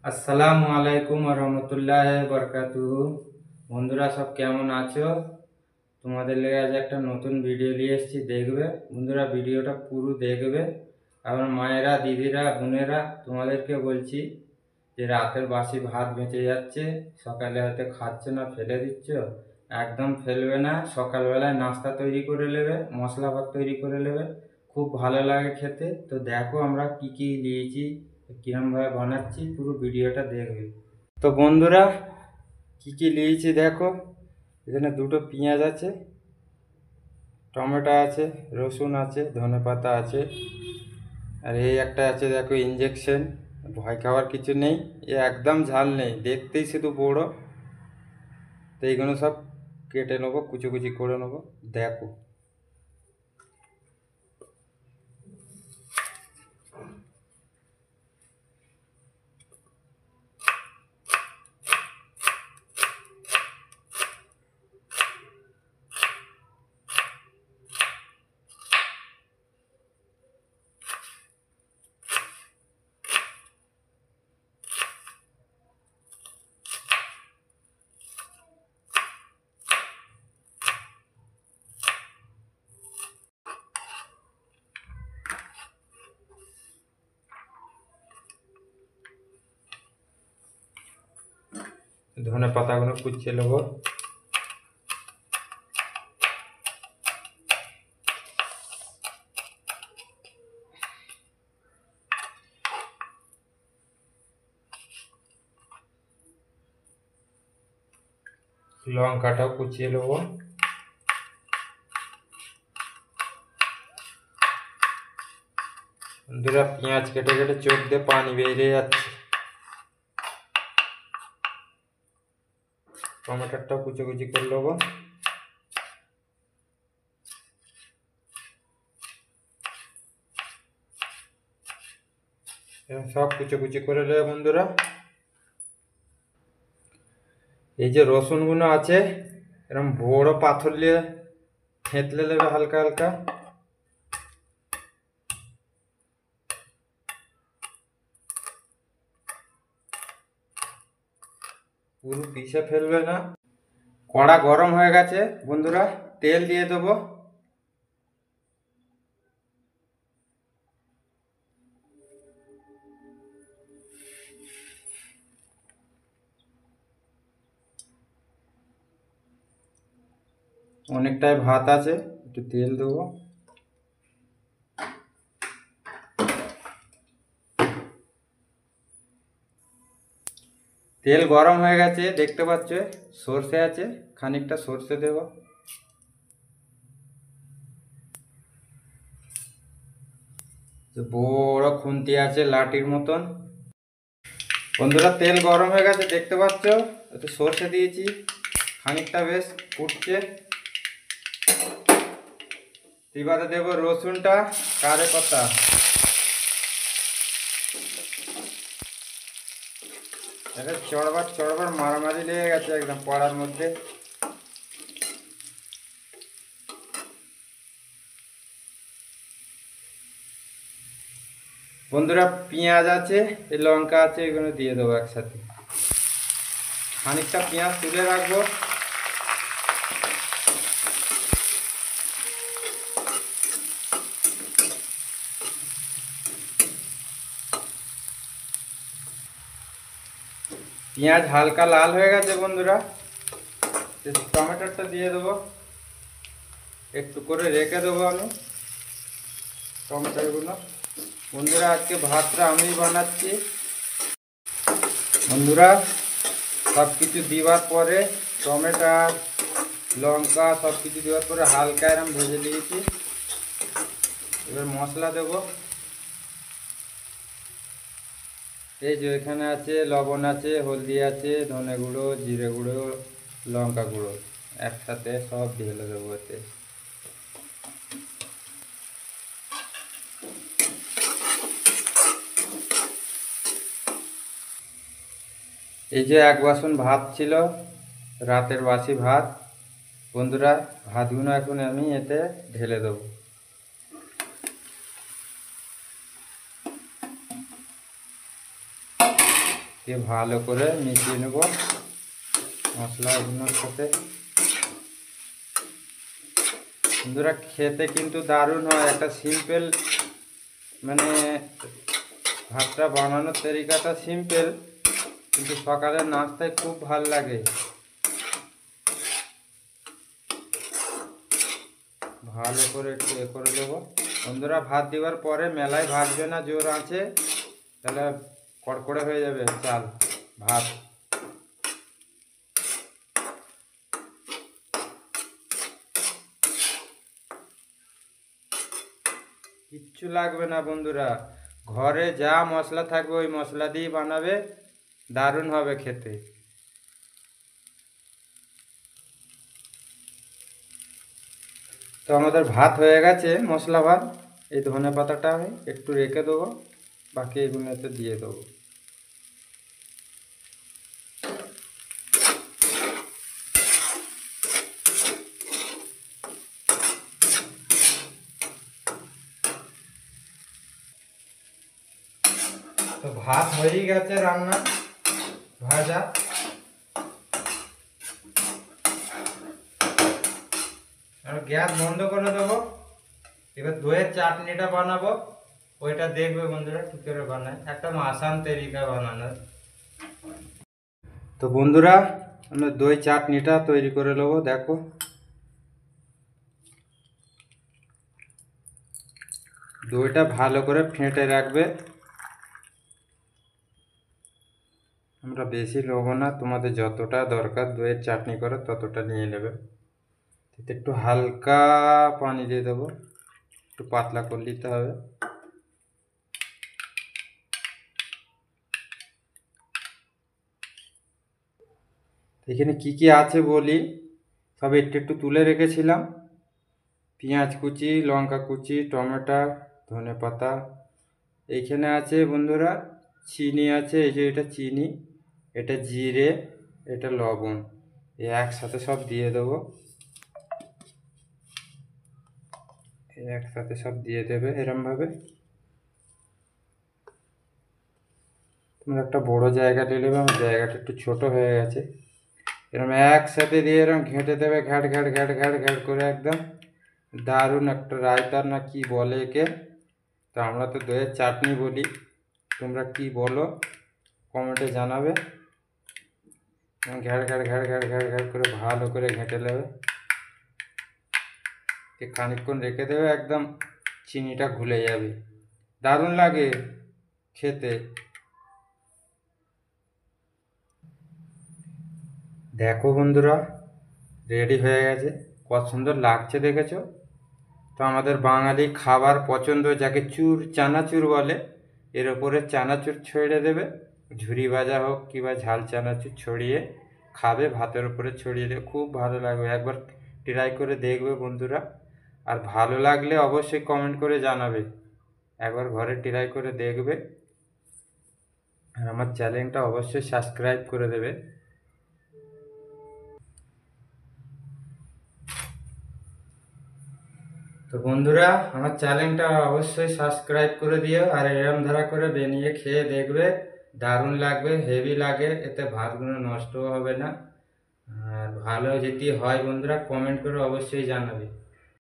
আসসালামু আলাইকুম রহমতুল্লাহ বরকাতুহু। বন্ধুরা সব কেমন আছো? তোমাদের লেগে আজ একটা নতুন ভিডিও নিয়ে এসেছি, দেখবে বন্ধুরা, ভিডিওটা পুরো দেখবে। আমার মায়েরা, দিদিরা, বোনেরা, তোমাদেরকে বলছি যে রাতের বাসি ভাত বেঁচে যাচ্ছে, সকালে হয়তো খাচ্ছে না, ফেলে দিচ্ছ, একদম ফেলবে না। সকালবেলায় নাস্তা তৈরি করে নেবে, মশলা ভাত তৈরি করে নেবে, খুব ভালো লাগে খেতে। তো দেখো আমরা কি কি নিয়েছি, কিরমভাবে বানাচ্ছি, পুরো ভিডিওটা দেখবে। তো বন্ধুরা, কি কি নিয়েছি দেখো। এখানে দুটো পেঁয়াজ আছে, টমেটো আছে, রসুন আছে, ধনেপাতা আছে, আর এই একটা আছে দেখো ইঞ্জেকশন। ভয় খাওয়ার কিছু নেই, এ একদম ঝাল নেই, দেখতেই শুধু বড়। তো এইগুলো সব কেটে নেবো, কুচি কুচি করে নেবো, দেখো। ধনে পাতাগুলো কুচিয়ে নেবো। লঙ্কাটাও কুচিয়ে নেবো। বন্ধুরা, পেঁয়াজ কেটে কেটে চোখ দিয়ে পানি বেরিয়ে যাচ্ছে। টমেটোটাও কুচি কুচি করে নেবো। সব কুচি কুচি করে নেবে বন্ধুরা। এই যে রসুনগুলো আছে, এরকম বড় পাথর নিয়ে থেঁতলে নেবে হালকা হালকা। পুরো পিষে ফেলবে না। কড়া গরম হয়ে গেছে বন্ধুরা, তেল দিয়ে দেবো। অনেকটাই ভাত আছে, একটু তেল দেবো। তেল গরম হয়ে গেছে, দেখতে পাচ্ছ। সর্ষে আছে, খানিকটা সর্ষে দেবো। বড় খুন্তি আছে লাঠির মতন। বন্ধুরা, তেল গরম হয়ে গেছে, দেখতে পাচ্ছ। একটু সর্ষে দিয়েছি, খানিকটা বেশ ফুটছে। এবারে দেবো রসুনটা, কারে পাতা। এটা চড়বার চড়বার মারামারি লেগে গেছে একদম পড়ার মধ্যে। বন্ধুরা, পেঁয়াজ আছে, এই লঙ্কা আছে, এগুলো দিয়ে দেবো একসাথে। খানিকটা পেঁয়াজ তুলে রাখবো। পেঁয়াজ হালকা লাল হয়ে গেছে বন্ধুরা, টমেটোটা দিয়ে দেবো। একটু করে রেখে দেবো আমি টমেটোগুলো। বন্ধুরা, আজকে ভাতটা আমি বানাচ্ছি। বন্ধুরা, সব কিছু দেওয়ার পরে, টমেটো, লঙ্কা সব কিছু দেওয়ার পরে হালকা এরম ভেজে দিয়েছি। এবার মশলা দেবো। এই যে এখানে আছে লবণ আছে, হলদি আছে, ধনে গুঁড়ো, জিরে গুঁড়ো, লঙ্কা গুঁড়ো, একসাথে সব ঢেলে দেবো এতে। এই যে এক বাসন ভাত ছিল, রাতের বাসি ভাত। বন্ধুরা, ভাতগুলো এখন আমি এতে ঢেলে দেবো। দিয়ে ভালো করে মিশিয়ে নেব মশলাগুলোর সাথে। বন্ধুরা খেতে কিন্তু দারুণ হয়। একটা সিম্পল মানে ভাতটা বানানোর তরিকাটা সিম্পল, কিন্তু সকালের নাস্তায় খুব ভালো লাগে। ভালো করে একটু করে দেবো বন্ধুরা। ভাত দেওয়ার পরে মেলায় ভাজবে না, জোর আছে, তাহলে কড়কড়ে হয়ে যাবে চাল ভাত। কিচ্ছু লাগবে না বন্ধুরা, ঘরে যা মশলা থাকবে ওই মশলা দিয়ে বানাবে, দারুণ হবে খেতে। তো আমাদের ভাত হয়ে গেছে, মশলা ভাত। এই ধনে পাতাটা আমি একটু রেখে দেবো, বাকি এগুলোতে দিয়ে দেবো। তো ভাত হয়েই গেছে রান্না ভাজা। আর গ্যাস বন্ধ করে দেবো। এবার দইয়ের চাটনিটা বানাবো, ওইটা দেখবে বন্ধুরা কী করে বানায়, একটা আসান তরিকা বানানোর। তো বন্ধুরা আমরা দই চাটনিটা তৈরি করে নেবো। দেখো দইটা ভালো করে ফেটে রাখবে, আমরা বেশি নেবো না, তোমাদের যতটা দরকার দইয়ের চাটনি করে ততটা নিয়ে নেবে। এতে একটু হালকা পানি দিয়ে দেবো, একটু পাতলা করে দিতে হবে। এখানে কি কি আছে বলি, সব একটু একটু তুলে রেখেছিলাম। পেঁয়াজ কুচি, লঙ্কা কুচি, টমেটো, ধনে পাতা। এইখানে আছে বন্ধুরা চিনি আছে, এই যে এটা চিনি, এটা জিরে, এটা লবণ, এই একসাথে সব দিয়ে দেবো। একসাথে সব দিয়ে দেবে এরমভাবে। তোমরা একটা বড় জায়গা নিয়ে নেবে, আমার জায়গাটা একটু ছোট হয়ে গেছে। এরকম একসাথে দিয়ে এরকম ঘেঁটে দেবে, ঘ্যাট ঘ্যাট ঘ্যাট ঘ্যাট ঘ্যাট করে একদম দারুণ একটা রায়তার না কি বলে একে, তো আমরা তো দইয়ের চাটনি বলি, তোমরা কি বলো কমেন্টে জানাবে। ঘ্যাট ঘ্যাট ঘ্যাট ঘ্যাট ঘ্যাট ঘ্যাট করে ভালো করে ঘেঁটে নেবে, খানিকক্ষণ রেখে দেবে, একদম চিনিটা ঘুলে যাবে, দারুণ লাগে খেতে। দেখো বন্ধুরা রেডি হয়ে গেছে, কত সুন্দর লাগছে দেখেছো। তো আমাদের বাঙালি খাবার পছন্দ, যাকে চানাচুর বলে, এর ওপরে চানাচুর ছড়িয়ে দেবে, ঝুরি ভাজা হোক কিংবা ঝাল চানাচুর ছড়িয়ে খাবে, ভাতের উপরে ছড়িয়ে দেবে, খুব ভালো লাগবে। একবার ট্রাই করে দেখবে বন্ধুরা, আর ভালো লাগলে অবশ্যই কমেন্ট করে জানাবে। একবার ঘরে ট্রাই করে দেখবে, আর আমার চ্যানেলটা অবশ্যই সাবস্ক্রাইব করে দেবে। তো বন্ধুরা আমার চ্যানেলটা অবশ্যই সাবস্ক্রাইব করে দিও, আর এরম ধারা করে বানিয়ে খেয়ে দেখবে, দারুণ লাগবে, হেভি লাগে, এতে ভাতগুলো নষ্টও হবে না। আর ভালো যদি হয় বন্ধুরা কমেন্ট করে অবশ্যই জানাবে।